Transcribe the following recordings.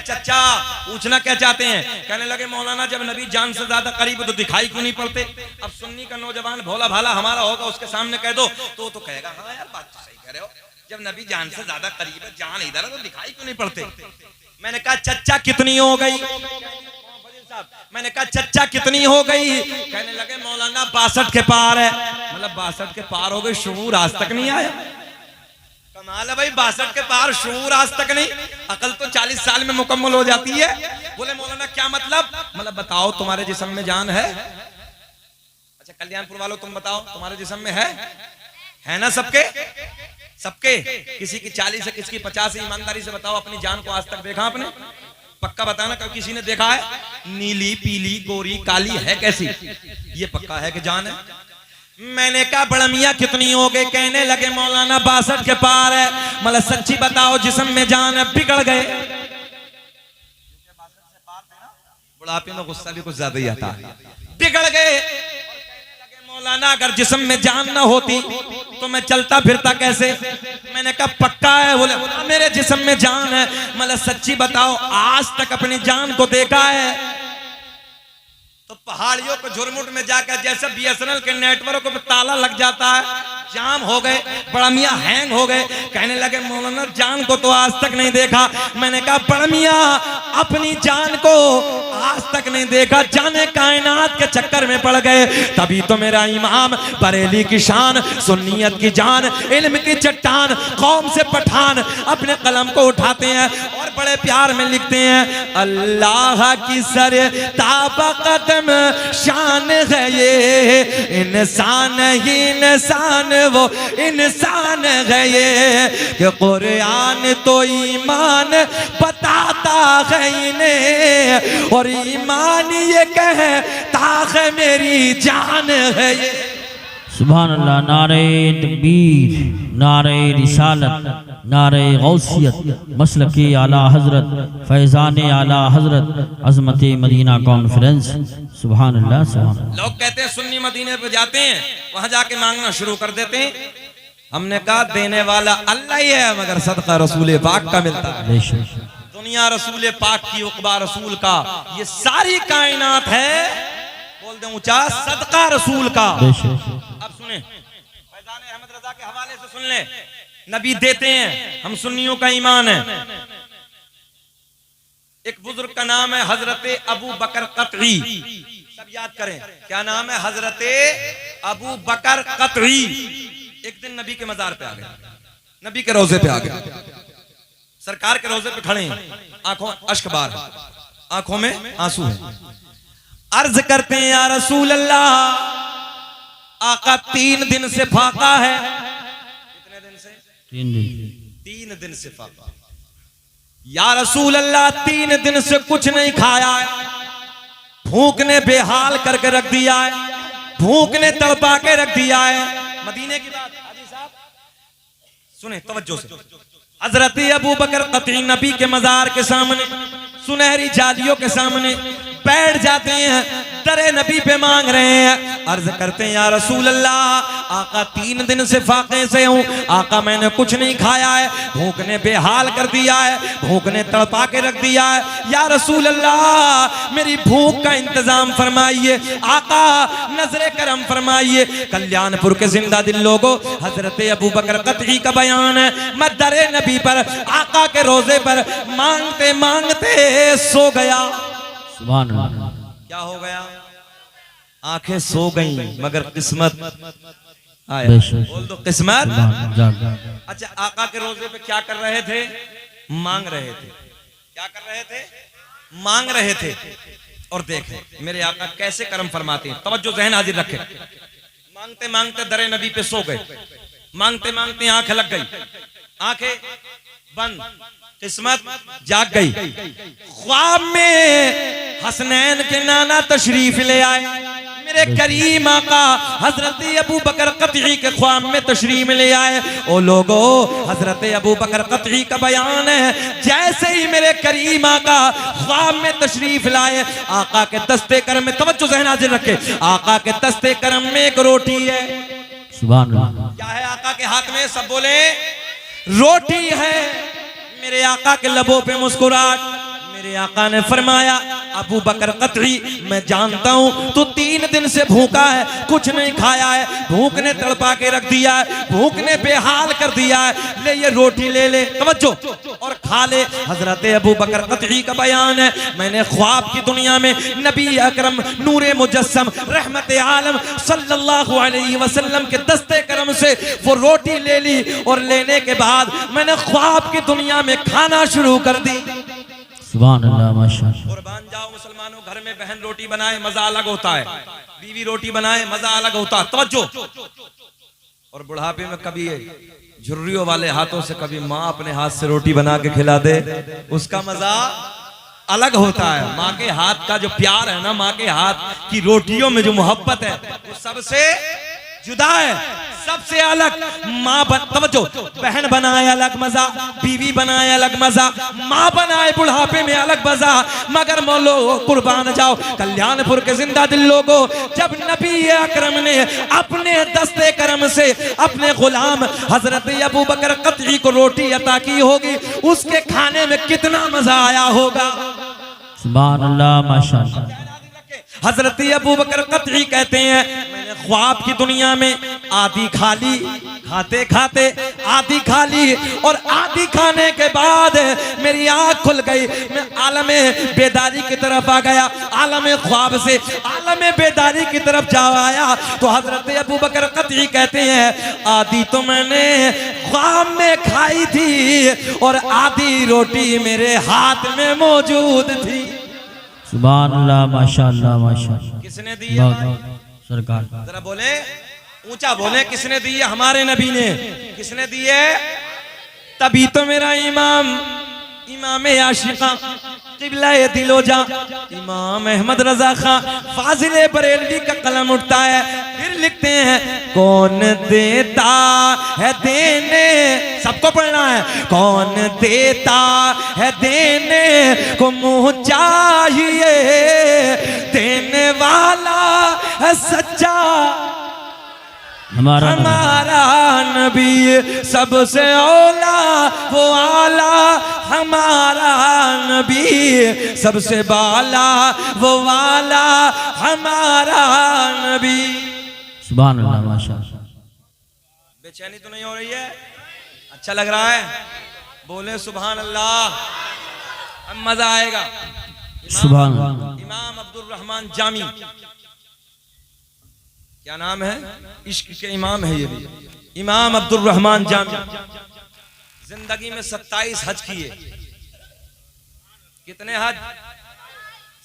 चचा पूछना क्या चाहते हैं? कहने लगे मौलाना जब नबी जान से ज्यादा करीब तो दिखाई क्यों नहीं पड़ते? अब सुन्नी का नौजवान भोला भाला हमारा होगा, उसके सामने कह दो तो कहेगा हाँ यार बात तो सही कह रहे हो, जब नबी जान से ज्यादा करीब है, जान इधर है तो दिखाई क्यों नहीं पड़ते? मैंने कहा चचा कितनी हो गई? मैंने कहा चचा कितनी हो गई? कहने लगे मौलाना 62 के पार है। मतलब 62 के पार हो गई, शऊर आज तक नहीं आया। कमाल है भाई, 62 के पार शऊर आज तक नहीं, अकल तो 40 साल में मुकम्मल हो जाती है। बोले मौलाना क्या मतलब? मतलब बताओ तुम्हारे जिस्म में जान है? अच्छा कल्याणपुर वालों तुम बताओ तुम्हारे जिस्म में है ना? सबके किसी की 40 है, किसी की 50 है। ईमानदारी से बताओ अपनी जान को आज तक देखा आपने? पक्का बताना कभी किसी ने देखा है? नीली पीली गोरी काली है कैसी? ये पक्का है कि जान है। मैंने कहा बड़ा मियाँ कितनी हो गई? कहने लगे मौलाना 62 के पार है। मतलब सच्ची बताओ जिस्म में जान है? बिगड़ गए। बुढ़ापे में गुस्सा भी कुछ ज्यादा ही आता है। बिगड़ गए। मौलाना अगर जिस्म में जान ना होती तो मैं चलता फिरता कैसे? मैंने कहा पक्का है? बोले मेरे जिस्म में जान है। मतलब सच्ची बताओ आज तक अपनी जान को देखा है? तो पहाड़ियों को झुरमुट में जाकर जैसे बीएसएनएल के नेटवर्क को ताला लग जाता है, जाम हो गए, बड़ा मियाँ हैंग हो गए। कहने लगे मौलाना जान को तो आज तक नहीं देखा। मैंने कहा बड़ा मियाँ अपनी जान को आज तक नहीं देखा, जाने कायनात के चक्कर में पड़ गए। तभी तो मेरा इमाम बरेली की शान, सुन्नियत की जान, इल्म की चट्टान, कौम से पठान अपने कलम को उठाते हैं और बड़े प्यार में लिखते हैं अल्लाह की सर ताबकत शान है ये, इंसान ही इंसान वो इंसान है ये, कि कुरान तो ईमान बताता है इन्हें और ईमान ये कहता है मेरी जान है ये। सुभान अल्लाह। नारे तकबीर, नारे रिसालत, नारे गौसियत, मसलके आला हजरत, फैजान आला हजरत, अजमत मदीना कॉन्फ्रेंस। सुभान अल्लाह सुभान अल्लाह। लोग कहते हैं सुन्नी मदीने पे जाते हैं, वहां जाके मांगना शुरू कर देते हैं। हमने कहा देने वाला अल्लाह ही है, मगर सदका रसूल पाक का मिलता है। दुनिया रसूल पाक की, उक़बा रसूल का, ये सारी कायनात है, बोल दे ऊंचा, सदका रसूल का। अब सुने फैजान अहमद रजा के हवाले से सुन ले, नबी देते हैं, हम सुन्नियों का ईमान है। एक बुजुर्ग का नाम है हजरत अबू बकर कतई, सब याद करें क्या नाम है? हजरत अबू बकर कतई। एक दिन नबी के मजार पे आ गए, नबी के रोजे पे आ गए, सरकार के रोजे पे खड़े हैं, आंखों अश्क बार, आंखों में आंसू है। अर्ज करते हैं या रसूल अल्लाह, आका 3 दिन से फाका है। कितने दिन से? 3 दिन से फाका। या रसूल अल्लाह 3 दिन से कुछ नहीं खाया है, भूख ने बेहाल करके रख दिया है, भूख ने तड़पा के रख दिया है। मदीने की बात हाजी साहब सुने तवज्जो से। हजरत अबू बकर कतई नबी के मजार के सामने, सुनहरी जालियों के सामने बैठ जाते हैं, दरे नबी पे मांग रहे हैं। अर्ज करते हैं या रसूल अल्लाह, आका 3 दिन से फाके से हूँ, आका मैंने कुछ नहीं खाया है, भूख ने बेहाल कर दिया है, भूख ने तड़पा के रख दिया है। या रसूल अल्लाह मेरी भूख का इंतजाम फरमाइए, आका नजरे करम फरमाइए। कल्याणपुर के जिंदा दिल लोगों, हजरत अबू बकर कतई का बयान है, मैं दरे नबी पर, आका के रोजे पर मांगते मांगते सो गया। सुभान अल्लाह। क्या हो गया? आंखें सो गईं मगर किस्मत आया। बोल दो किस्मत। अच्छा आका के रोजे पे क्या कर रहे थे? मांग रहे थे। क्या कर रहे थे? मांग रहे थे। और देखें मेरे आका कैसे कर्म फरमाते हैं, तवज्जो ज़हन हाजिर रखें। मांगते मांगते दरे नबी पे सो गए, मांगते मांगते आंखें लग गई, आंखें बंद, किस्मत जाग गई। ख्वाब में हसनैन के नाना तशरीफ ले आए, मेरे करीम आका हजरत अबू बकर कतई के ख्वाब में तशरीफ ले आए। ओ लोगो हजरत अबू बकर कतई का बयान है, जैसे ही मेरे करीम आका ख्वाब में तशरीफ लाए, आका के दस्ते करम में, तवज्जो ज़हन हाजिर रखे, आका के दस्ते करम में एक रोटी है। सुभान अल्लाह। क्या है आका के हाथ में? सब बोले रोटी है। मेरे आका के लबों पे मुस्कुराहट, मेरे आका ने फरमाया अबू बकर कतई मैं जानता हूँ तू 3 दिन से भूखा है, कुछ नहीं खाया है, भूख ने तड़पा के रख दिया है, भूख ने बेहाल कर दिया है, ले ये रोटी ले ले तवज्जो और खा ले। हजरत अबू बकर कतई का बयान है, मैंने ख्वाब की दुनिया में नबी अकरम नूरे मुजस्सम रहमत आलम सल्लल्लाहु अलैहि वसल्लम के दस्ते करम से वो रोटी ले ली और लेने के बाद मैंने ख्वाब की दुनिया में खाना शुरू कर दी। सुभान अल्लाह माशाअल्लाह। कुर्बान जाओ मुसलमानों, घर में बहन रोटी बनाए मजा अलग होता है, बीवी रोटी बनाए मजा अलग होता है, तवज्जो। और बुढ़ापे में कभी झुर्रियों वाले हाथों से कभी माँ अपने हाथ से रोटी बना के खिला दे, उसका मजा अलग होता है। माँ के हाथ का जो प्यार है ना, माँ के हाथ की रोटियों में जो मोहब्बत है वो सबसे जुदा है, सबसे अलग। माँ तवज्जो, बहन बनाए अलग मजा, बीवी बनाए अलग मजा, माँ बनाए बुढ़ापे में अलग मजा। मगर मौलो कुर्बान जाओ कल्याणपुर के जिंदा दिल लोगों, जब नबी अकरम ने अपने दस्ते करम से अपने गुलाम हजरत अबू बकर कतई को रोटी अता की होगी, उसके खाने में कितना मजा आया होगा। सुभान अल्लाह माशाअल्लाह। हजरत अबू बकर कतई कहते हैं मैंने ख्वाब की दुनिया में आधी खाली, खाते खाते आधी खाली और आधी खाने के बाद मेरी आंख खुल गई, मैं आलमे बेदारी की तरफ आ गया, आलमे ख्वाब से आलमे बेदारी की तरफ जा आया। तो हजरत अबू बकर कतई कहते हैं आधी तो मैंने ख्वाब में खाई थी और आधी रोटी मेरे हाथ में मौजूद थी। सुभान अल्लाह माशाअल्लाह माशाअल्लाह। किसने दी है सरकार? जरा बोले, ऊंचा बोले, किसने दी है? हमारे नबी ने। किसने दी है? तभी तो मेरा इमाम आशिका क़िबला दिलोजा इमाम अहमद रजा खां फाजिले बरेलवी का कलम उठता है, फिर लिखते हैं कौन देता है देने, सबको पढ़ना है, कौन देता है देने को मुँह चाहिए, देने वाला है सच्चा हमारा नबी सबसे औला वो आला, हमारा नबी सबसे बाला वो वाला, हमारा नबी। सुभान अल्लाह माशाअल्लाह। बेचैनी तो नहीं हो रही है? अच्छा लग रहा है? बोले सुभान अल्लाह, अब मजा आएगा। सुभान अल्लाह। इमाम अब्दुल रहमान जामी, क्या नाम है? इश्क के इमाम है ये भी, इमाम अब्दुल रहमान जामी। जिंदगी में 27 हज किए। कितने हज?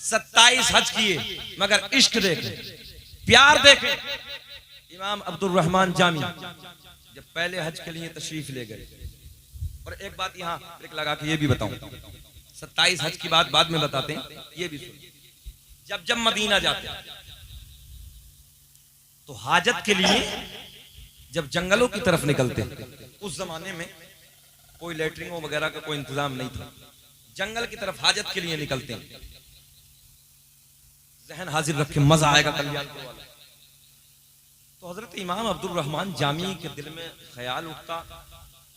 27 हज किए, मगर इश्क देखे, प्यार देखे। इमाम अब्दुल रहमान जामी जब पहले हज के लिए तशरीफ ले गए, और एक बात यहाँ ब्रेक लगा के ये भी बताऊं, 27 हज की बात बाद में बताते हैं, ये भी सुन। जब मदीना जाते हैं तो हाजत के लिए जब जंगलों की तरफ निकलते, उस जमाने में कोई लैट्रिनों वगैरह का कोई इंतजाम नहीं था, जंगल की तरफ हाजत के लिए निकलते हैं। जहन हाजिर रखे, मजा आएगा कल्याणपुर वाला। तो हजरत इमाम अब्दुल रहमान जामी के दिल में ख्याल उठता,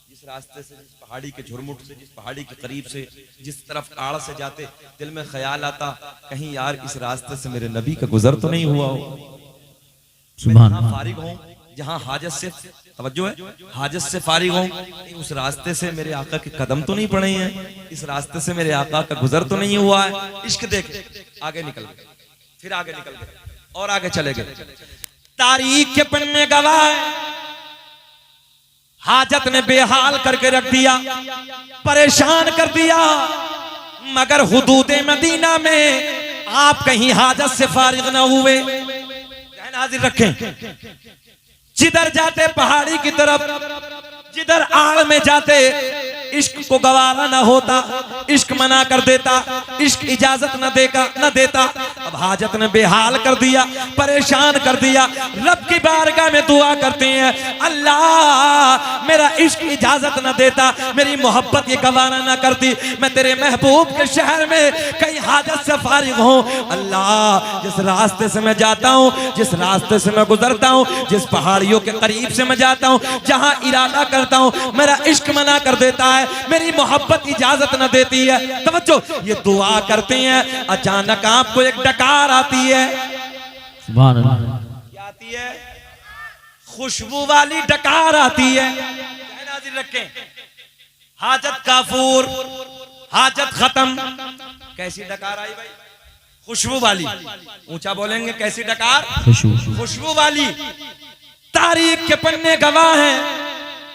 जिस रास्ते से, जिस पहाड़ी के झुरमुट से, जिस पहाड़ी के करीब से, जिस तरफ आड़ से जाते, दिल में ख्याल आता कहीं यार इस रास्ते से मेरे नबी का गुजर तो नहीं हुआ हो, सुभान मैं फारिग हूँ, जहाँ हाजत से, तवज्जो है, हाजत से फारिग हूँ, उस रास्ते से मेरे आका के कदम तो नहीं पड़े हैं, इस रास्ते से मेरे आका का गुजर तो नहीं हुआ है। इश्क देखे, आगे निकल गए, फिर आगे निकल गए और आगे चले गए। तारीख के पन्ने में गवाह है, हाजत ने बेहाल करके रख दिया, परेशान कर दिया, मगर हुदूदे मदीना में आप कहीं हाजत से फारिग न हुए। हाजिर रखें, जिधर जाते पहाड़ी की तरफ, जिधर आड़ में जाते, इश्क को गवारा न होता, इश्क मना कर देता, इश्क इजाजत न देता। अब हाजत ने बेहाल कर दिया, परेशान कर दिया, रब की बारगाह में दुआ करते हैं, अल्लाह मेरा इश्क इजाजत न देता, मेरी मोहब्बत ये गवारा न करती, मैं तेरे महबूब के शहर में कहीं हाजत से फारिग हूँ। अल्लाह जिस रास्ते से मैं जाता हूँ, जिस रास्ते से मैं गुजरता हूँ, जिस पहाड़ियों के करीब से मैं जाता हूँ, जहाँ इरादा करता हूँ मेरा इश्क मना कर देता है, मेरी मोहब्बत इजाजत न देती है। तवज्जो, ये दुआ करते हैं, अचानक आपको एक डकार आती है। सुभान अल्लाह। क्या आती है? खुशबू वाली डकार आती है। नाज़िर रखें, हाजत काफूर, हाजत खत्म। कैसी डकार आई भाई? खुशबू वाली। ऊंचा बोलेंगे, कैसी डकार? खुशबू वाली। तारीख के पन्ने गवाह हैं,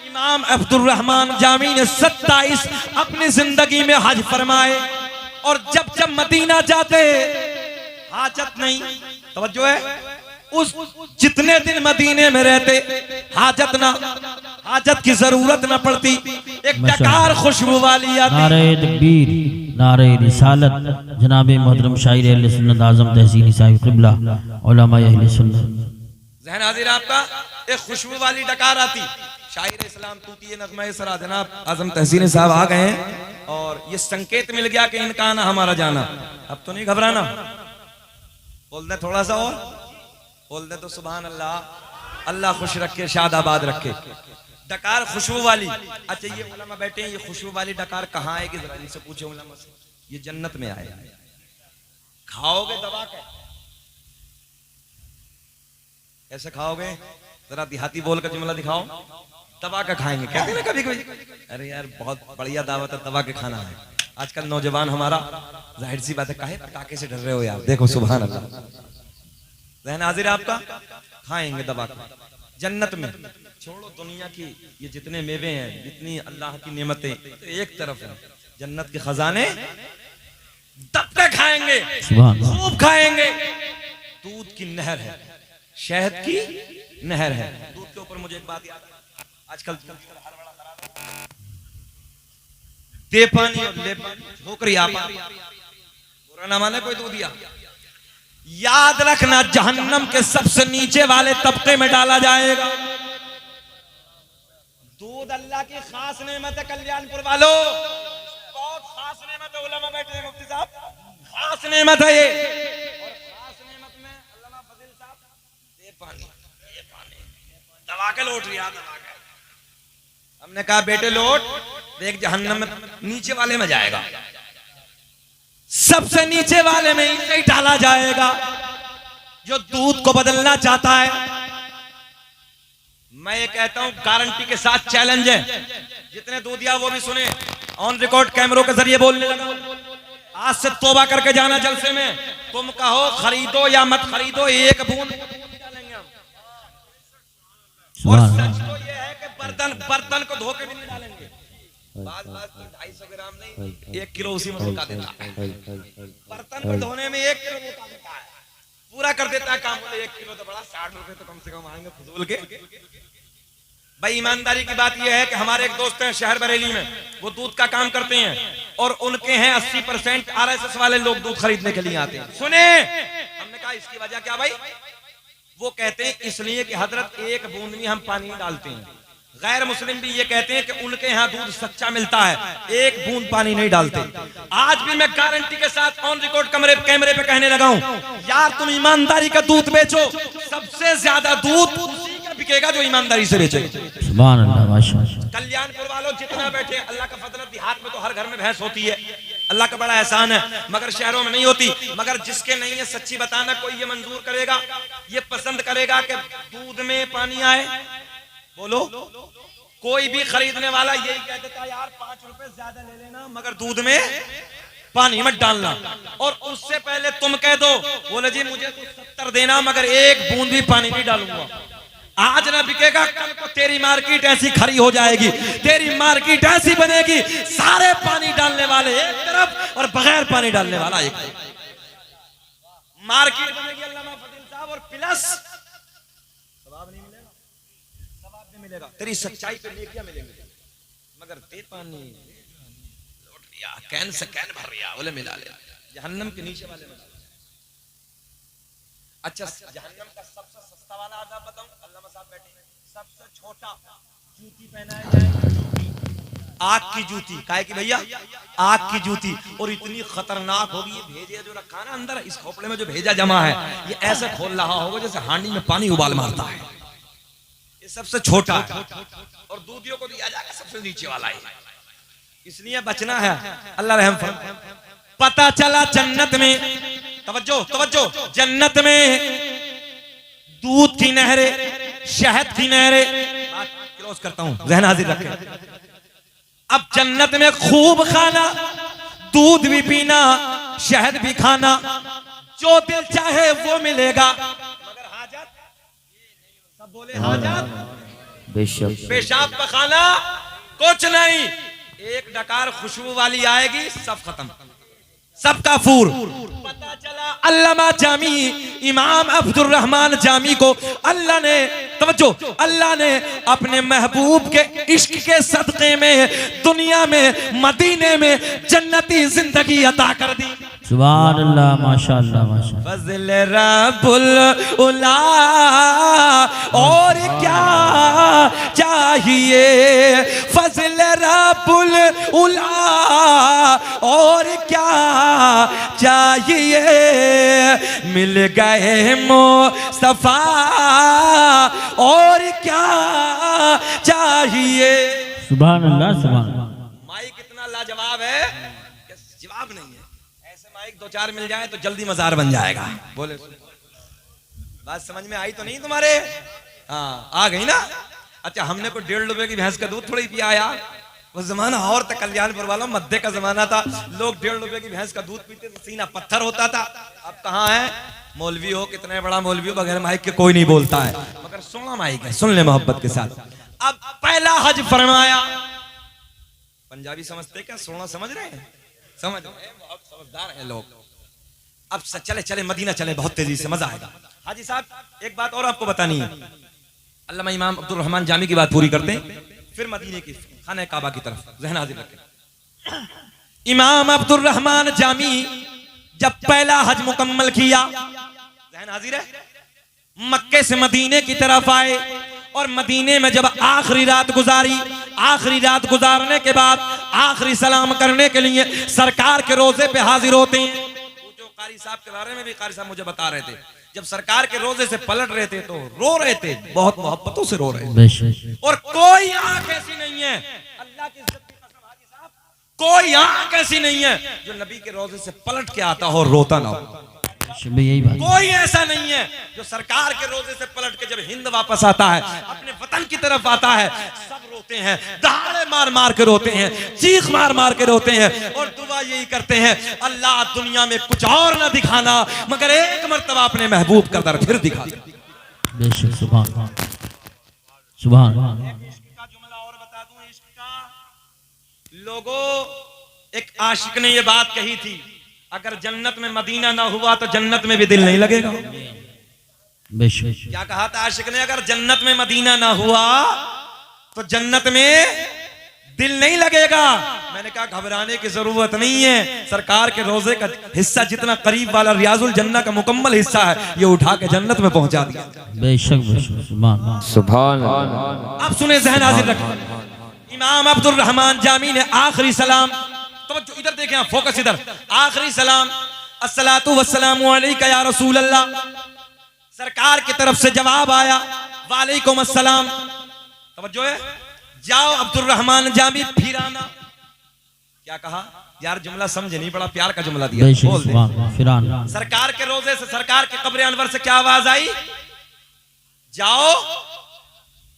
इमाम अब्दुल रहमान जामी ने 27 अपनी जिंदगी में हज फरमाए, और जब जब मदीना जाते हाजत नहीं, तवज्जो है, उस जितने दिन मदीने में रहते हाजत की जरूरत न पड़ती, एक डकार खुशबू वाली आती। नारे तकबीर, नारे रिसालत, जनाब मोहतरम शायर अहले सुन्नत आज़म तहसीनी साहिब क़िबला उलमा अहले सुन्नत। ज़हन हाजिर आपका, एक खुशबू वाली डकार आती। शायर इस्लाम तूती नग़मा सरा जनाब आज़म तहसीनी साहब आ गए हैं, और ये संकेत मिल गया कि इनका आना हमारा जाना। अब तो नहीं घबराना, बोल दे थोड़ा सा और बोल दे तो सुभान अल्लाह, अल्लाह खुश रखे, शाद आबाद रखे। डकार खुशबू वाली। अच्छा, ये उलमा बैठे हैं, ये खुशबू वाली डकार कहाँ आएगी? जरा इनसे पूछे उलमा से। ये जन्नत में आए। खाओगे दबा के? कैसे खाओगे? जरा देहाती बोल कर जुमला दिखाओ। दबा के खाएंगे, कहते हैं ना कभी कभी, अरे यार बहुत बढ़िया दावत है, दबा के खाना है। आजकल नौजवान हमारा, जाहिर सी बात है, काहे पटाखे से डर रहे हो यार? देखो सुभान अल्लाह, ज़हन हाजिर आपका, खाएंगे दबा के जन्नत में। छोड़ो दुनिया की ये जितने मेवे हैं, जितनी अल्लाह की नेमतें, तो एक तरफ है, जन्नत के खजाने दब के खाएंगे, खूब खाएंगे। दूध की नहर है, शहद की नहर है। दूध के ऊपर मुझे एक बात याद है, आजकल दे पानी और ले पानी, ठोकरी आपा, बुरा ना माने कोई दूध दिया। याद रखना, जहन्नम के सबसे नीचे वाले तबके में डाला जाएगा। दूध अल्लाह की खास नेमत है कल्याणपुर वालों, बहुत खास नेमत है। उलमा बैठे हैं, मुफ्ती साहब, खास नेमत है ये। और खास नेमत में अल्लामा फजील साहब, दे पानी दबा के लौट रिया, दबा के। हमने कहा बेटे लौट देख, जहन्नम में नीचे वाले में जाएगा, सबसे नीचे वाले में ही डाला जाएगा। जो दूध को बदलना चाहता है, मैं ये कहता हूं गारंटी के साथ चैलेंज है, जितने दूधिया वो भी सुने, ऑन रिकॉर्ड कैमरों के जरिए बोलने लगा। आज से तौबा करके जाना जलसे में, तुम कहो खरीदो या मत खरीदो, एक बूंद डालेंगे हम। और सच तो ये है कि बर्तन को धोके भी नहीं डालेंगे। बात तो 250 ग्राम नहीं, 1 किलो उसी में रुका देता है। बर्तन को धोने में 1 किलो रुका देता है, पूरा कर देता है काम। 1 किलो तो बड़ा, 60 रुपए तो कम से कम आएंगे फजूल के। भाई ईमानदारी की बात यह है कि हमारे एक दोस्त हैं शहर बरेली में, वो दूध का काम करते हैं, और उनके हैं 80% RSS वाले लोग दूध खरीदने के लिए आते हैं। सुने, हमने कहा इसकी वजह क्या भाई? वो कहते हैं इसलिए कि हजरत एक बूंद में हम पानी डालते हैं। गैर मुस्लिम भी ये कहते हैं कि उनके यहाँ दूध सच्चा मिलता है, एक बूंद पानी नहीं डालते। आज भी मैं गारंटी के साथ ऑन रिकॉर्ड कैमरे पे कहने लगा हूं, यार तुम ईमानदारी का दूध बेचो, सबसे ज्यादा दूध उसी का बिकेगा जो ईमानदारी से बेचेगा। सुभान अल्लाह, माशाअल्लाह। कल्याणपुर वालों जितना बैठे, अल्लाह का फजल, देहात में तो हर घर में भैंस होती है, अल्लाह का बड़ा एहसान है, मगर शहरों में नहीं होती। मगर जिसके नहीं है, सच्ची बताना, कोई ये मंजूर करेगा, ये पसंद करेगा कि दूध में पानी आए? बोलो, कोई भी खरीदने वाला यही कह देता, यार 5 रुपए ज्यादा ले लेना, मगर दूध में पानी मत डालना। और उससे पहले तुम कह दो, बोले जी मुझे तो 70 देना, मगर एक बूंद भी पानी नहीं डालूंगा। आज ना बिकेगा, कल को तेरी मार्केट ऐसी खड़ी हो जाएगी, तेरी मार्केट ऐसी बनेगी, सारे पानी डालने वाले एक तरफ और बगैर पानी डालने वाला एक तरफ मार्केट बनेगी। अल्लामा फजील साहब, और प्लस सवाब नहीं मिलेगा, सवाब नहीं मिलेगा, तेरी सच्चाई पे नेकियां मिलेंगी, मगर दे पानी लौट रिया, कैन से कैन भर रिया, बोले मिला ले, जहन्नम के नीचे वाले में। अच्छा जहन्नम का सबसे सस्ता वाला आजाब बताऊं, अल्लामा साहब बैठे, सबसे छोटा जूती पहनाया जाए, आग की जूती, काहे की भैया, आग की जूती, और इतनी खतरनाक होगी ये भेजे जो रखा ना अंदर इस खोपड़े में, जो भेजा जमा है ये ऐसे खोल रहा होगा जैसे हांडी में पानी उबाल मारता है, ये सबसे छोटा है, और दूधियों को दिया जाएगा सबसे नीचे वाला है, इसलिए बचना है, अल्लाह रहम फरमाए। पता चला जन्नत में, तवज्जो तवज्जो, जन्नत में दूध की नहरें, शहद की नहरें, बात क्लोज करता हूं, ज़हन हाजिर रखें। अब जन्नत में खूब खाना, दूध भी पीना, शहद भी खाना, जो दिल चाहे वो मिलेगा, मगर हाजत, सब बोले हाजत, बेशक पेशाब पखाना कुछ नहीं, एक डकार खुशबू वाली आएगी, सब खत्म, सब काफूर। पता चला अल्लामा जामी, इमाम अब्दुर रहमान जामी को अल्लाह ने, तवज्जो, अल्लाह ने अपने महबूब के इश्क के सदक़े में दुनिया में मदीने में जन्नती जिंदगी अता कर दी। सुभान अल्लाह, माशाअल्लाह माशाअल्लाह। फज़ल रब्बुल उला, और क्या चाहिए, फज़ल रब्बुल उला, और क्या चाहिए, मिल गए मुस्तफा, और क्या चाहिए। सुभान अल्लाह सुभान अल्लाह। माइक इतना लाजवाब है कि जवाब नहीं है, ऐसे माइक दो चार मिल जाए तो जल्दी मजार बन जाएगा। बोले बात समझ में आई तो नहीं तुम्हारे? हाँ आ गई ना। अच्छा हमने को 1.5 रुपए की भैंस का दूध थोड़ी पिया यार, वो जमाना और था, कल्याणपुर वालों मध्य का जमाना था, लोग 1.5 रुपए की भैंस का दूध पीते तो सीना पत्थर होता था। अब कहाँ है, मौलवी हो कितने बड़ा मौलवी हो, बगैर माइक के कोई नहीं बोलता है, मगर सोना माइक है, सुन ले मोहब्बत के साथ। अब पहला हज फरमाया, पंजाबी समझते क्या, सोना समझ रहे हैं, समझ रहे हैं, बहुत समझदार हैं लोग। अब चले चले मदीना चले, बहुत तेजी से मजा आएगा। हाजी साहब एक बात और आपको बतानी है, अल्लामा इमाम अब्दुर रहमान जामी की बात पूरी करते हैं, फिर मदीने की खाने काबा की तरफ ज़हन हाजिर रखें। इमाम अब्दुर रहमान जामी जब पहला हज मुकम्मल किया, ज़हन हाजिर है, मक्के से मदीने की तरफ आए, और मदीने में जब आखिरी रात गुजारी, आखिरी रात गुजारने के बाद आखिरी सलाम करने के लिए सरकार के रोजे पे हाजिर होते हैं। जो कारी साहब के बारे में भी कारी साहब मुझे बता रहे थे, जब सरकार के रोजे से पलट रहे थे तो रो रहे थे, बहुत मोहब्बतों से रो रहे थे, और कोई आंख ऐसी नहीं है, अल्लाह की इज्जत की कसम हाजी साहब, कोई आंख ऐसी नहीं है जो नबी के रोजे से पलट के आता हो और रोता ना हो। यही बात, कोई ऐसा नहीं है जो सरकार के रोजे से पलट के जब हिंद वापस आता है, अपने वतन की तरफ आता है, सब रोते हैं, दहाड़े मार मार के रोते हैं, चीख मार मार के रोते हैं, और दुआ यही करते हैं, अल्लाह दुनिया में कुछ और ना दिखाना मगर एक मर्तबा अपने महबूब का दर फिर दिखा दे। बेशक, सुभान सुभान। इश्क का जुमला और बता दूं, इश्क का, लोगों एक आशिक ने ये बात कही थी, अगर जन्नत में मदीना ना हुआ तो जन्नत में भी दिल नहीं लगेगा। बेशक, क्या कहा था आशिक ने, अगर जन्नत में मदीना ना हुआ तो जन्नत में दिल नहीं लगेगा। मैंने कहा घबराने की जरूरत नहीं है, सरकार के रोजे का हिस्सा जितना करीब वाला रियाजुल जन्नत का मुकम्मल हिस्सा है, ये उठा के जन्नत में पहुंचा दिया। बेशक बेशक, सुभान सुभान। अब सुने, ज़हन हाजिर रखें, इमाम अब्दुर रहमान जामी ने आखिरी सलाम, तो इधर देखें, फोकस इधर, आखिरी सलाम, अस्सलातु वस्सलामु अलैका या रसूल अल्लाह, सरकार की तरफ से जवाब आया वालेकुम अस्सलाम। तवज्जो है, जाओ अब्दुर रहमान जामी फिर आना। क्या कहा यार, जुमला समझे नहीं, बड़ा प्यार का जुमला दिया, बेशक, बोल दे। सुभान, फिर आना। सरकार के रोजे से, सरकार के कब्र अनवर से क्या आवाज आई, जाओ,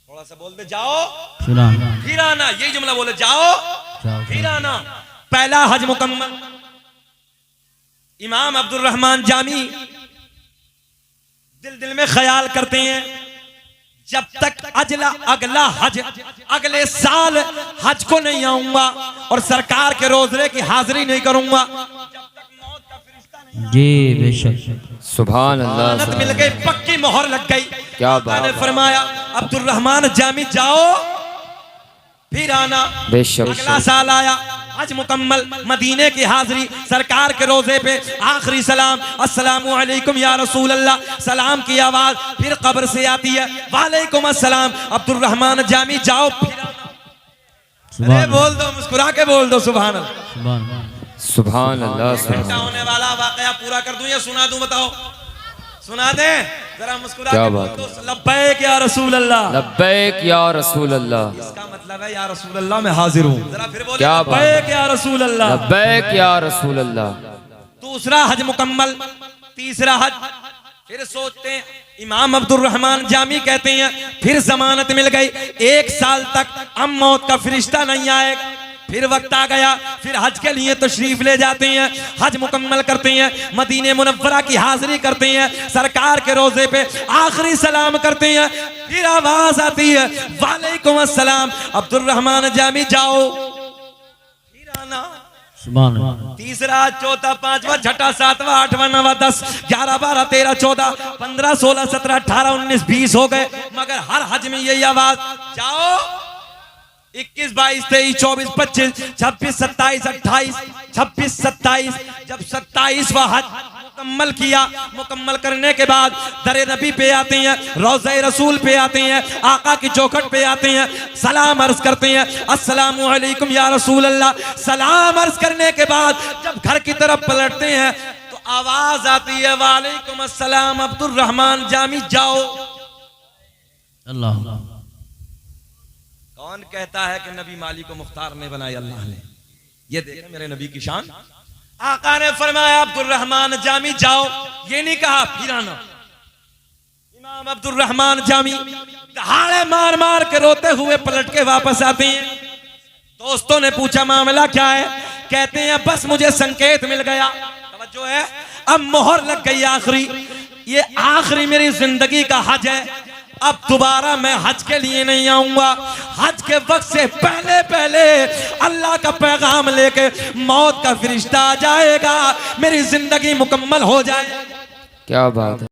थोड़ा सा बोल दे, जाओ फिर आना, फिर आना, यही जुमला बोले, जाओ फिर आना। पहला हज मुकम्मल, इमाम अब्दुर रहमान जामी दिल दिल में ख्याल करते हैं, जब तक अगला हज, अगले साल हज को नहीं आऊंगा और सरकार के रोजे की हाजिरी नहीं करूंगा, जब तक मौत का फरिश्ता नहीं जी बेशक, सुभान अल्लाह। आमद मिल गई, पक्की मोहर लग गई। क्या बात मैंने है। फरमाया अब्दुर रहमान जामी जाओ फिर आना। बेशक अगला साल आया, हज मुकम्मल, मदीने की हाजिरी, सरकार के रोजे पे आखिरी सलाम, अस्सलामु अलैकुम या रसूल अल्लाह, सलाम की आवाज फिर कब्र से आती है, वालेकुम अस्सलाम अब्दुल रहमान जामी जाओ फिर आना। अरे बोल दो, मुस्कुरा के बोल दो सुभान अल्लाह। सुभान अल्लाह। घंटा होने वाला वाकया पूरा कर दूं या सुना दूं? बताओ, सुना दे जरा, मुस्कुरा क्या के बात बोल दो, लब्बैक या रसूल अल्लाह। लब्बैक या रसूल अल्लाह। इसका मतलब है या रसूल अल्लाह मैं हाजिर हूँ। जरा फिर बोले, क्या बात। लब्बैक या रसूल अल्लाह। लब्बैक या रसूल अल्लाह। दूसरा हज मुकम्मल, तीसरा हज, फिर सोचते हैं, इमाम अब्दुल रहमान जामी कहते हैं फिर जमानत मिल गई, 1 साल तक अब मौत का फरिश्ता नहीं आएगा। फिर वक्त आ गया, फिर हज के लिए तशरीफ ले जाते हैं, हज मुकम्मल करते हैं, मदीने मुनव्वरा की हाजिरी करते हैं, सरकार के रोजे पे आखिरी सलाम करते हैं, फिर आवाज आती है वालेकुम अस्सलाम अब्दुल रहमान जामी जाओ फिर आना। सुभान अल्लाह। तीसरा, चौथा, पांचवा, छठा, सातवां, आठवां, नवा, 10, 11, 12, 13, 14, 15, 16, 17, 18, 19, 20 हो गए, मगर हर हज में यही आवाज जाओ। 21, 22, 23, 24, 25, 26, 27, 28, 26, 27, जब 27वां हज मुकम्मल किया, मुकम्मल करने के बाद दरे नबी पे आते हैं, रोज़े रसूल पे आते हैं, आका की चौखट पे आते हैं, सलाम अर्ज करते हैं, अस्सलामु अलैकुम या रसूल अल्लाह। सलाम अर्ज करने के बाद जब घर की तरफ पलटते हैं तो आवाज आती है वालेकुम अस्सलाम अब्दुल रहमान जामी जाओ। अल्लाह। कौन कहता है कि नबी माली को मुख्तार ने बनाया? अल्लाह ने। ये देखें मेरे नबी की शान। आका ने फरमाया अब्दुल रहमान जामी जाओ, ये नहीं कहा फिर आना। इमाम अब्दुल रहमान जामी दहाड़े मार मार के रोते हुए पलट के वापस आते हैं। दोस्तों ने पूछा मामला क्या है? कहते हैं बस मुझे संकेत मिल गया, तवज्जो है, अब मोहर लग गई आखिरी, ये आखिरी मेरी जिंदगी का हज है, अब दोबारा मैं हज के लिए नहीं आऊंगा। हज के वक्त से पहले पहले अल्लाह का पैगाम लेके मौत का फरिश्ता आ जाएगा, मेरी जिंदगी मुकम्मल हो जाए। क्या बात है।